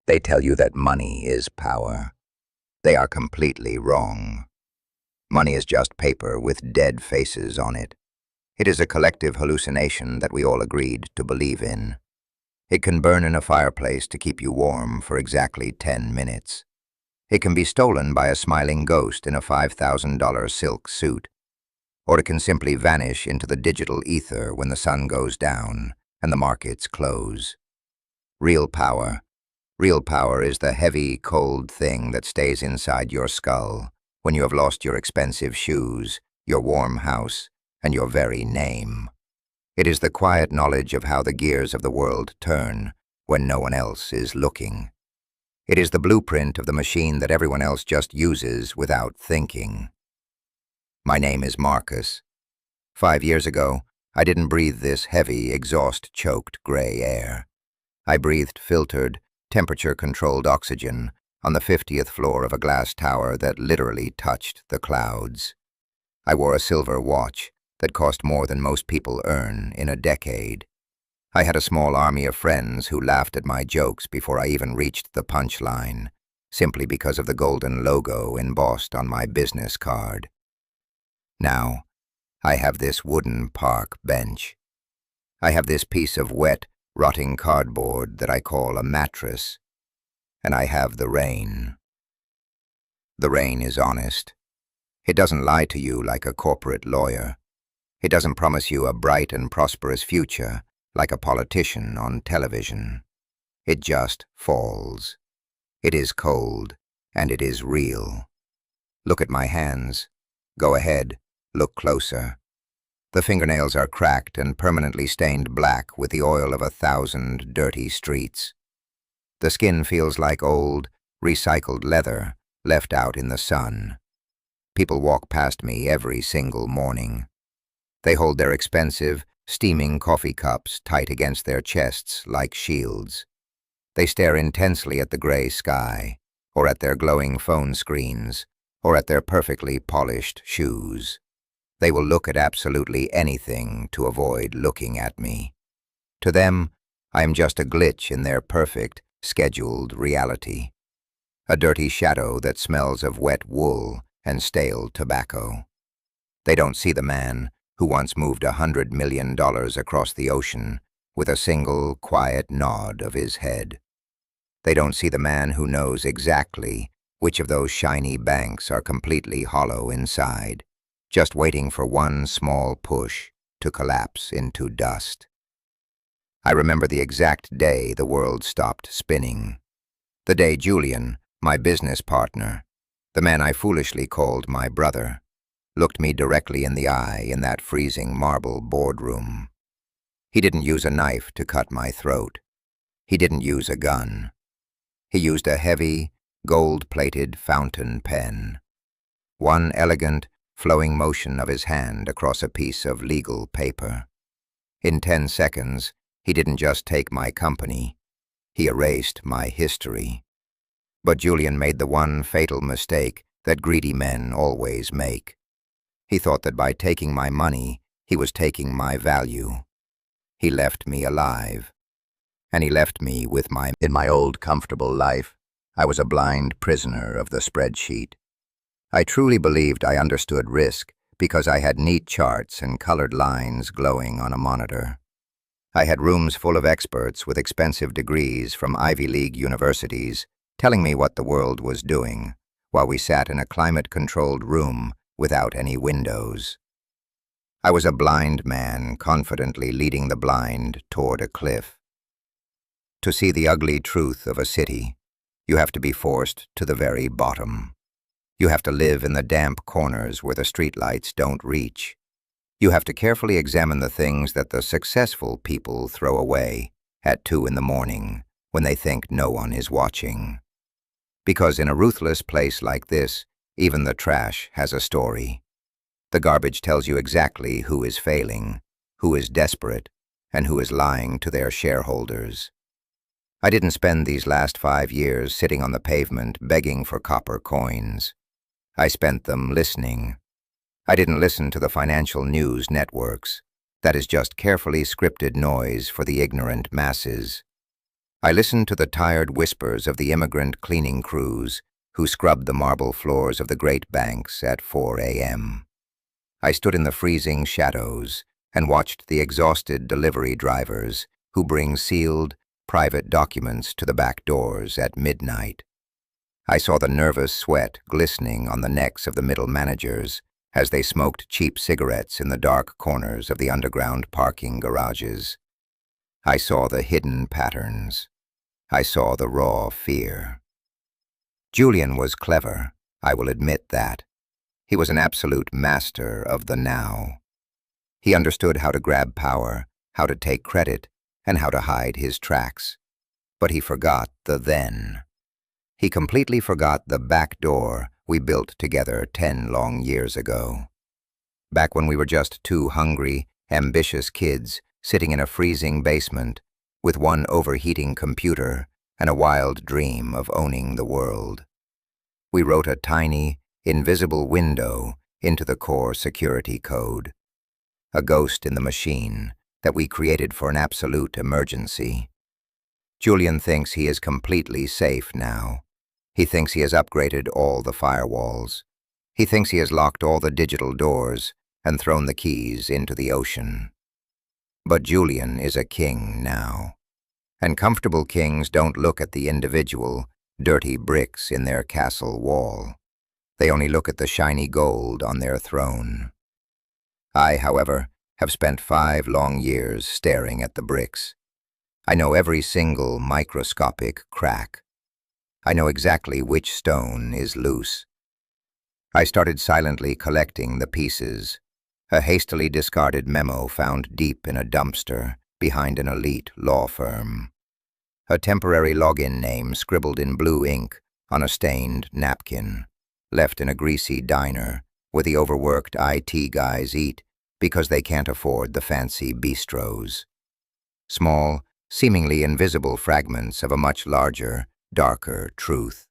They tell you that money is power. They are completely wrong. Money is just paper with dead faces on it. It is a collective hallucination that we all agreed to believe in. It can burn in a fireplace to keep you warm for exactly 10 minutes. It can be stolen by a smiling ghost in a $5,000 silk suit. Or it can simply vanish into the digital ether when the sun goes down and the markets close. Real power. Real power is the heavy, cold thing that stays inside your skull when you have lost your expensive shoes, your warm house, and your very name. It is the quiet knowledge of how the gears of the world turn when no one else is looking. It is the blueprint of the machine that everyone else just uses without thinking. My name is Marcus. 5 years ago, I didn't breathe this heavy, exhaust-choked gray air. I breathed filtered, temperature-controlled oxygen on the 50th floor of a glass tower that literally touched the clouds. I wore a silver watch that cost more than most people earn in a decade. I had a small army of friends who laughed at my jokes before I even reached the punchline, simply because of the golden logo embossed on my business card. Now, I have this wooden park bench. I have this piece of wet, rotting cardboard that I call a mattress. And I have the rain. The rain is honest. It doesn't lie to you like a corporate lawyer. It doesn't promise you a bright and prosperous future like a politician on television. It just falls. It is cold, and it is real. Look at my hands. Go ahead, look closer. The fingernails are cracked and permanently stained black with the oil of 1,000 dirty streets. The skin feels like old, recycled leather left out in the sun. People walk past me every single morning. They hold their expensive, steaming coffee cups tight against their chests like shields. They stare intensely at the gray sky, or at their glowing phone screens, or at their perfectly polished shoes. They will look at absolutely anything to avoid looking at me. To them, I am just a glitch in their perfect, scheduled reality. A dirty shadow that smells of wet wool and stale tobacco. They don't see the man who once moved $100 million across the ocean with a single, quiet nod of his head. They don't see the man who knows exactly which of those shiny banks are completely hollow inside, just waiting for one small push to collapse into dust. I remember the exact day the world stopped spinning. The day Julian, my business partner, the man I foolishly called my brother, looked me directly in the eye in that freezing marble boardroom. He didn't use a knife to cut my throat. He didn't use a gun. He used a heavy, gold-plated fountain pen. One elegant, flowing motion of his hand across a piece of legal paper. In 10 seconds, he didn't just take my company. He erased my history. But Julian made the one fatal mistake that greedy men always make. He thought that by taking my money, he was taking my value. He left me alive. And he left me with in my old comfortable life, I was a blind prisoner of the spreadsheet. I truly believed I understood risk because I had neat charts and colored lines glowing on a monitor. I had rooms full of experts with expensive degrees from Ivy League universities telling me what the world was doing, while we sat in a climate-controlled room without any windows. I was a blind man confidently leading the blind toward a cliff. To see the ugly truth of a city, you have to be forced to the very bottom. You have to live in the damp corners where the streetlights don't reach. You have to carefully examine the things that the successful people throw away at 2 in the morning when they think no one is watching. Because in a ruthless place like this, even the trash has a story. The garbage tells you exactly who is failing, who is desperate, and who is lying to their shareholders. I didn't spend these last 5 years sitting on the pavement begging for copper coins. I spent them listening. I didn't listen to the financial news networks. That is just carefully scripted noise for the ignorant masses. I listened to the tired whispers of the immigrant cleaning crews who scrubbed the marble floors of the great banks at 4 a.m. I stood in the freezing shadows and watched the exhausted delivery drivers who bring sealed, private documents to the back doors at midnight. I saw the nervous sweat glistening on the necks of the middle managers as they smoked cheap cigarettes in the dark corners of the underground parking garages. I saw the hidden patterns. I saw the raw fear. Julian was clever, I will admit that. He was an absolute master of the now. He understood how to grab power, how to take credit, and how to hide his tracks. But he forgot the then. He completely forgot the back door we built together 10 long years ago. Back when we were just two hungry, ambitious kids sitting in a freezing basement with one overheating computer and a wild dream of owning the world. We wrote a tiny, invisible window into the core security code, a ghost in the machine that we created for an absolute emergency. Julian thinks he is completely safe now. He thinks he has upgraded all the firewalls. He thinks he has locked all the digital doors and thrown the keys into the ocean. But Julian is a king now. And comfortable kings don't look at the individual, dirty bricks in their castle wall. They only look at the shiny gold on their throne. I, however, have spent 5 long years staring at the bricks. I know every single microscopic crack. I know exactly which stone is loose. I started silently collecting the pieces, a hastily discarded memo found deep in a dumpster behind an elite law firm, a temporary login name scribbled in blue ink on a stained napkin, left in a greasy diner where the overworked IT guys eat because they can't afford the fancy bistros. Small, seemingly invisible fragments of a much larger, darker truth.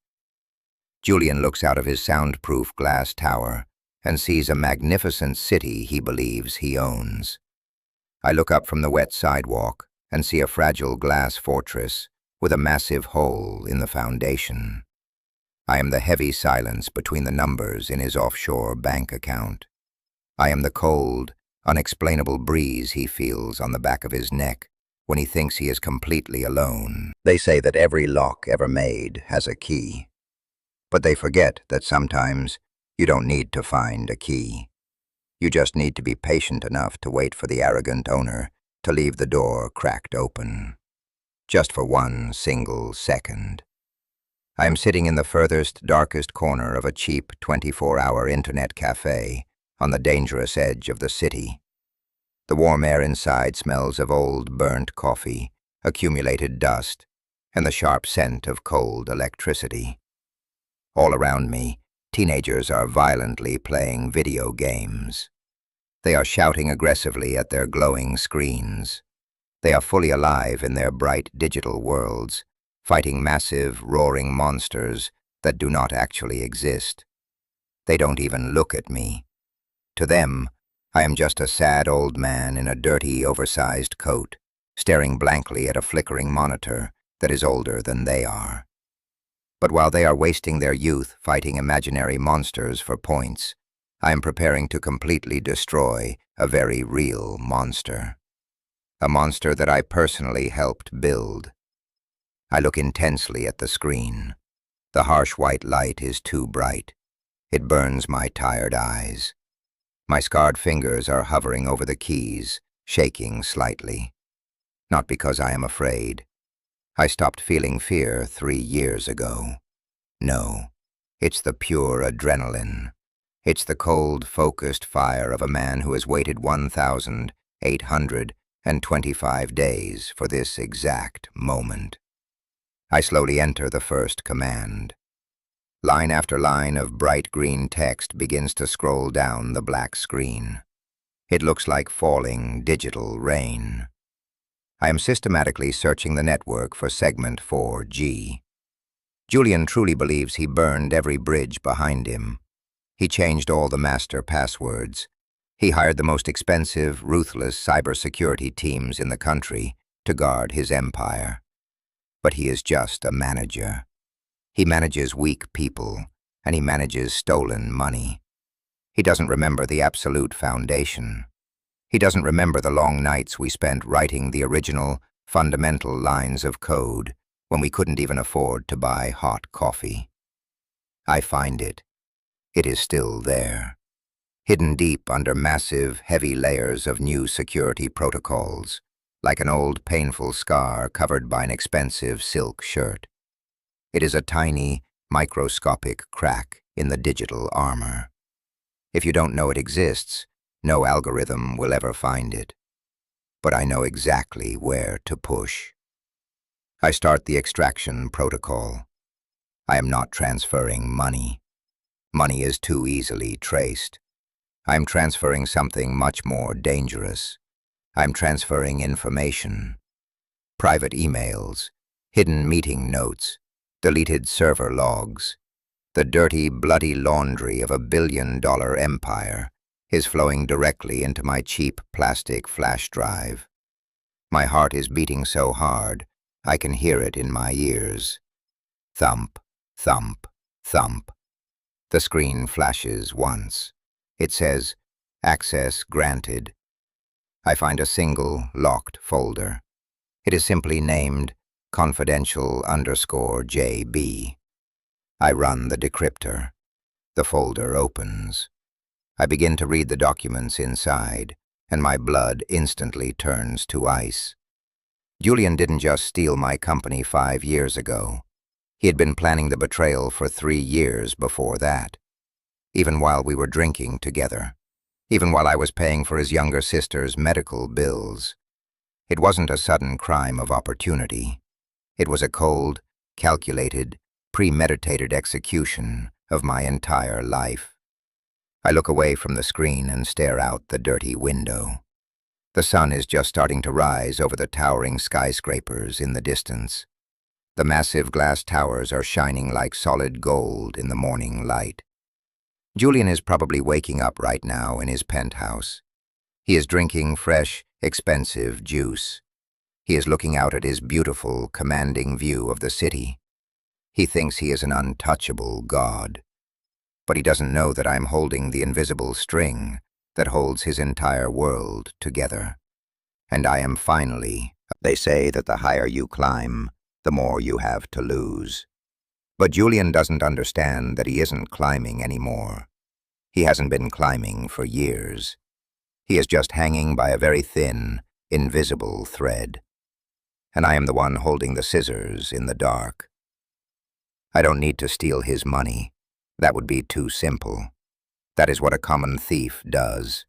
Julian looks out of his soundproof glass tower and sees a magnificent city he believes he owns. I look up from the wet sidewalk and see a fragile glass fortress with a massive hole in the foundation. I am the heavy silence between the numbers in his offshore bank account. I am the cold, unexplainable breeze he feels on the back of his neck when he thinks he is completely alone. They say that every lock ever made has a key. But they forget that sometimes you don't need to find a key. You just need to be patient enough to wait for the arrogant owner to leave the door cracked open. Just for 1 single second. I am sitting in the furthest, darkest corner of a cheap 24-hour internet cafe on the dangerous edge of the city. The warm air inside smells of old, burnt coffee, accumulated dust, and the sharp scent of cold electricity. All around me, teenagers are violently playing video games. They are shouting aggressively at their glowing screens. They are fully alive in their bright digital worlds, fighting massive, roaring monsters that do not actually exist. They don't even look at me. To them, I am just a sad old man in a dirty, oversized coat, staring blankly at a flickering monitor that is older than they are. But while they are wasting their youth fighting imaginary monsters for points, I am preparing to completely destroy a very real monster. A monster that I personally helped build. I look intensely at the screen. The harsh white light is too bright. It burns my tired eyes. My scarred fingers are hovering over the keys, shaking slightly. Not because I am afraid. I stopped feeling fear 3 years ago. No, it's the pure adrenaline. It's the cold, focused fire of a man who has waited 1,825 days for this exact moment. I slowly enter the first command. Line after line of bright green text begins to scroll down the black screen. It looks like falling digital rain. I am systematically searching the network for segment 4G. Julian truly believes he burned every bridge behind him. He changed all the master passwords. He hired the most expensive, ruthless cybersecurity teams in the country to guard his empire. but he is just a manager. He manages weak people, and he manages stolen money. He doesn't remember the absolute foundation. He doesn't remember the long nights we spent writing the original, fundamental lines of code when we couldn't even afford to buy hot coffee. I find it. It is still there, hidden deep under massive, heavy layers of new security protocols, like an old, painful scar covered by an expensive silk shirt. It is a tiny, microscopic crack in the digital armor. If you don't know it exists, no algorithm will ever find it. But I know exactly where to push. I start the extraction protocol. I am not transferring money. Money is too easily traced. I'm transferring something much more dangerous. I'm transferring information. Private emails, hidden meeting notes, deleted server logs. The dirty, bloody laundry of a billion-dollar empire is flowing directly into my cheap plastic flash drive. My heart is beating so hard, I can hear it in my ears. Thump, thump, thump. The screen flashes once. It says, "Access granted." I find a single, locked folder. It is simply named confidential_JB. I run the decryptor. The folder opens. I begin to read the documents inside, and my blood instantly turns to ice. Julian didn't just steal my company 5 years ago. He had been planning the betrayal for 3 years before that. Even while we were drinking together. Even while I was paying for his younger sister's medical bills. It wasn't a sudden crime of opportunity. It was a cold, calculated, premeditated execution of my entire life. I look away from the screen and stare out the dirty window. The sun is just starting to rise over the towering skyscrapers in the distance. The massive glass towers are shining like solid gold in the morning light. Julian is probably waking up right now in his penthouse. He is drinking fresh, expensive juice. He is looking out at his beautiful, commanding view of the city. He thinks he is an untouchable god. But he doesn't know that I'm holding the invisible string that holds his entire world together. And I am finally. They say that the higher you climb, the more you have to lose. But Julian doesn't understand that he isn't climbing anymore. He hasn't been climbing for years. He is just hanging by a very thin, invisible thread. And I am the one holding the scissors in the dark. I don't need to steal his money. That would be too simple. That is what a common thief does.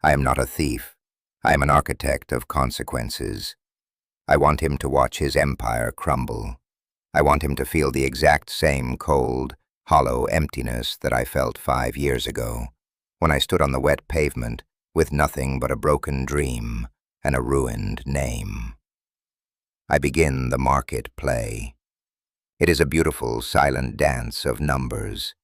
I am not a thief. I am an architect of consequences. I want him to watch his empire crumble. I want him to feel the exact same cold, hollow emptiness that I felt 5 years ago, when I stood on the wet pavement with nothing but a broken dream and a ruined name. I begin the market play. It is a beautiful, silent dance of numbers.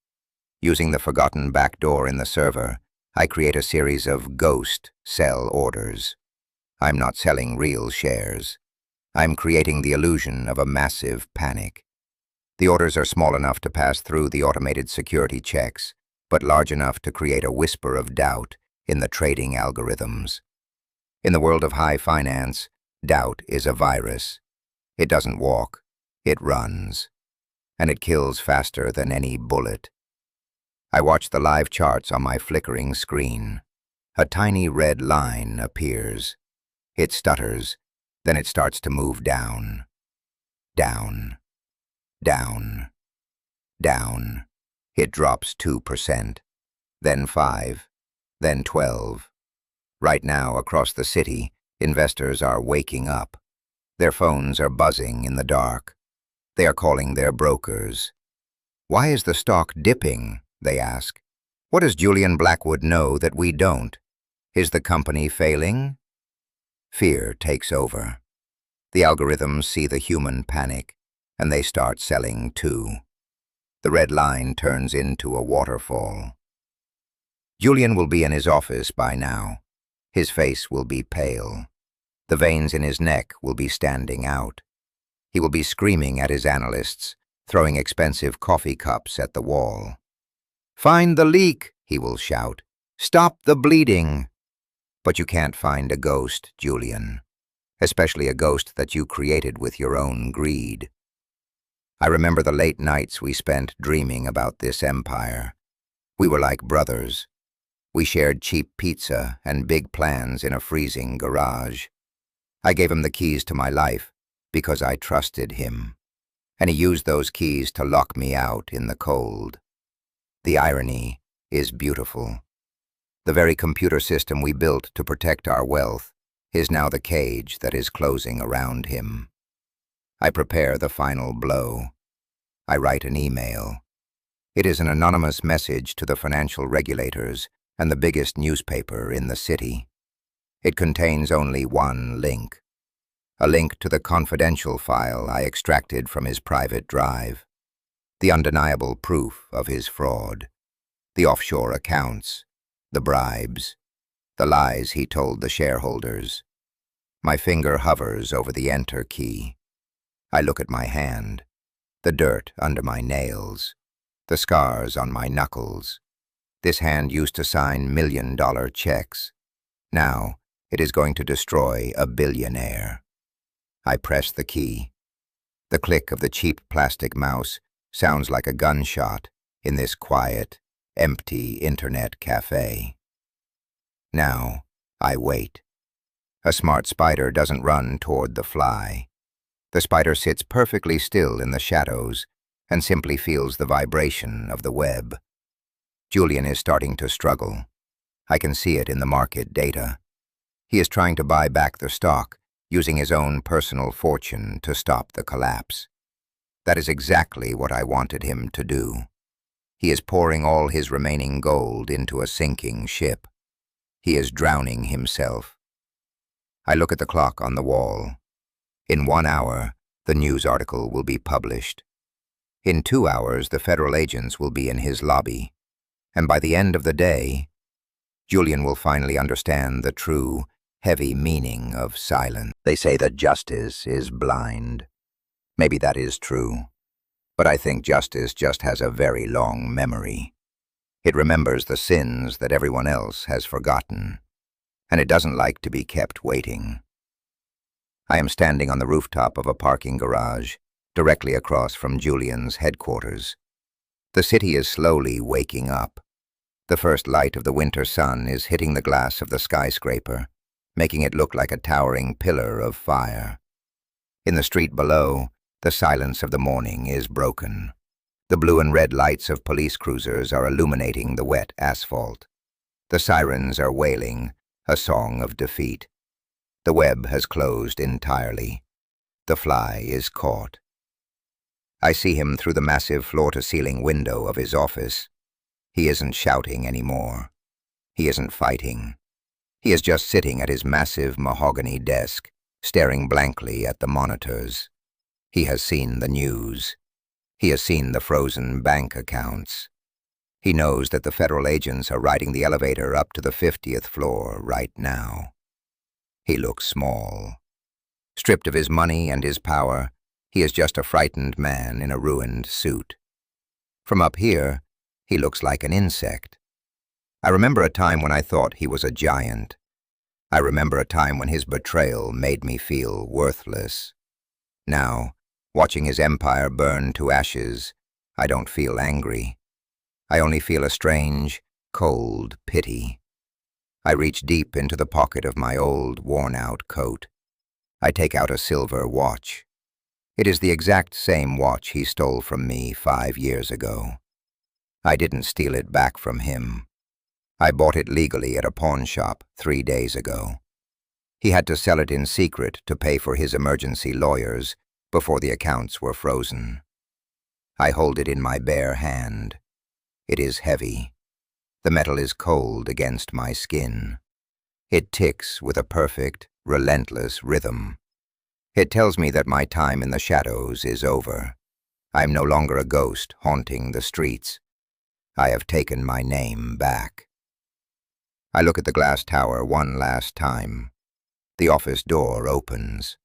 Using the forgotten back door in the server, I create a series of ghost sell orders. I'm not selling real shares. I'm creating the illusion of a massive panic. The orders are small enough to pass through the automated security checks, but large enough to create a whisper of doubt in the trading algorithms. In the world of high finance, doubt is a virus. It doesn't walk, it runs. And it kills faster than any bullet. I watch the live charts on my flickering screen. A tiny red line appears. It stutters, then it starts to move down. Down. Down. Down. It drops 2%, then 5, then 12. Right now, across the city, investors are waking up. Their phones are buzzing in the dark. They are calling their brokers. Why is the stock dipping? They ask. What does Julian Blackwood know that we don't? Is the company failing? Fear takes over. The algorithms see the human panic, and they start selling too. The red line turns into a waterfall. Julian will be in his office by now. His face will be pale. The veins in his neck will be standing out. He will be screaming at his analysts, throwing expensive coffee cups at the wall. "Find the leak," he will shout. "Stop the bleeding." But you can't find a ghost, Julian, especially a ghost that you created with your own greed. I remember the late nights we spent dreaming about this empire. We were like brothers. We shared cheap pizza and big plans in a freezing garage. I gave him the keys to my life because I trusted him, and he used those keys to lock me out in the cold. The irony is beautiful. The very computer system we built to protect our wealth is now the cage that is closing around him. I prepare the final blow. I write an email. It is an anonymous message to the financial regulators and the biggest newspaper in the city. It contains only one link, a link to the confidential file I extracted from his private drive, the undeniable proof of his fraud, the offshore accounts, the bribes, the lies he told the shareholders. My finger hovers over the enter key. I look at my hand, the dirt under my nails, the scars on my knuckles. This hand used to sign million-dollar checks. Now it is going to destroy a billionaire. I press the key. The click of the cheap plastic mouse sounds like a gunshot in this quiet, empty internet cafe. Now I wait. A smart spider doesn't run toward the fly. The spider sits perfectly still in the shadows and simply feels the vibration of the web. Julian is starting to struggle. I can see it in the market data. He is trying to buy back the stock, using his own personal fortune to stop the collapse. That is exactly what I wanted him to do. He is pouring all his remaining gold into a sinking ship. He is drowning himself. I look at the clock on the wall. In 1 hour, the news article will be published. In 2 hours, the federal agents will be in his lobby. And by the end of the day, Julian will finally understand the true, heavy meaning of silence. They say that justice is blind. Maybe that is true. But I think justice just has a very long memory. It remembers the sins that everyone else has forgotten, and it doesn't like to be kept waiting. I am standing on the rooftop of a parking garage, directly across from Julian's headquarters. The city is slowly waking up. The first light of the winter sun is hitting the glass of the skyscraper, making it look like a towering pillar of fire. In the street below, the silence of the morning is broken. The blue and red lights of police cruisers are illuminating the wet asphalt. The sirens are wailing, a song of defeat. The web has closed entirely. The fly is caught. I see him through the massive floor-to-ceiling window of his office. He isn't shouting anymore. He isn't fighting. He is just sitting at his massive mahogany desk, staring blankly at the monitors. He has seen the news. He has seen the frozen bank accounts. He knows that the federal agents are riding the elevator up to the 50th floor right now. He looks small. Stripped of his money and his power, he is just a frightened man in a ruined suit. From up here, he looks like an insect. I remember a time when I thought he was a giant. I remember a time when his betrayal made me feel worthless. Now, watching his empire burn to ashes, I don't feel angry. I only feel a strange, cold pity. I reach deep into the pocket of my old, worn-out coat. I take out a silver watch. It is the exact same watch he stole from me 5 years ago. I didn't steal it back from him. I bought it legally at a pawn shop 3 days ago. He had to sell it in secret to pay for his emergency lawyers before the accounts were frozen. I hold it in my bare hand. It is heavy. The metal is cold against my skin. It ticks with a perfect, relentless rhythm. It tells me that my time in the shadows is over. I am no longer a ghost haunting the streets. I have taken my name back. I look at the glass tower one last time. The office door opens.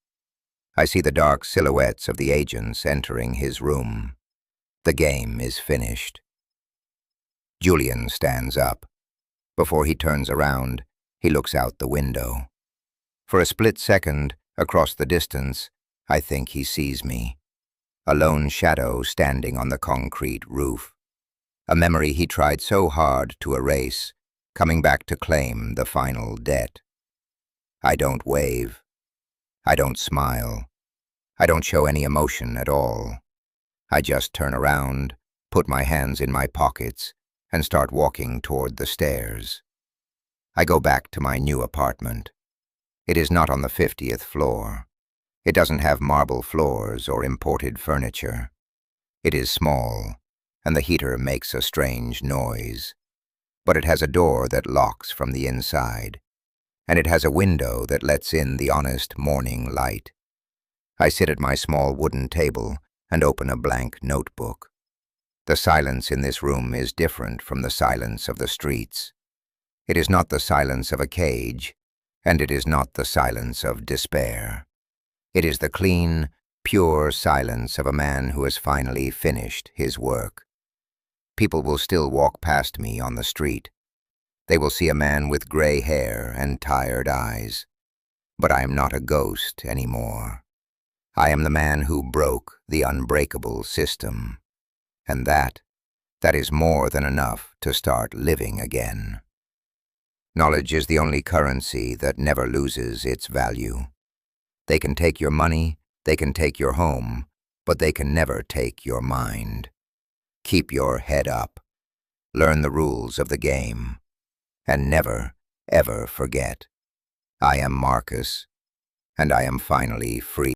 I see the dark silhouettes of the agents entering his room. The game is finished. Julian stands up. Before he turns around, he looks out the window. For a split second, across the distance, I think he sees me. A lone shadow standing on the concrete roof. A memory he tried so hard to erase, coming back to claim the final debt. I don't wave. I don't smile. I don't show any emotion at all. I just turn around, put my hands in my pockets, and start walking toward the stairs. I go back to my new apartment. It is not on the 50th floor. It doesn't have marble floors or imported furniture. It is small, and the heater makes a strange noise. But it has a door that locks from the inside, and it has a window that lets in the honest morning light. I sit at my small wooden table and open a blank notebook. The silence in this room is different from the silence of the streets. It is not the silence of a cage, and it is not the silence of despair. It is the clean, pure silence of a man who has finally finished his work. People will still walk past me on the street. They will see a man with gray hair and tired eyes. But I am not a ghost anymore. I am the man who broke the unbreakable system. And that is more than enough to start living again. Knowledge is the only currency that never loses its value. They can take your money, they can take your home, but they can never take your mind. Keep your head up. Learn the rules of the game. And never, ever forget. I am Marcus, and I am finally free.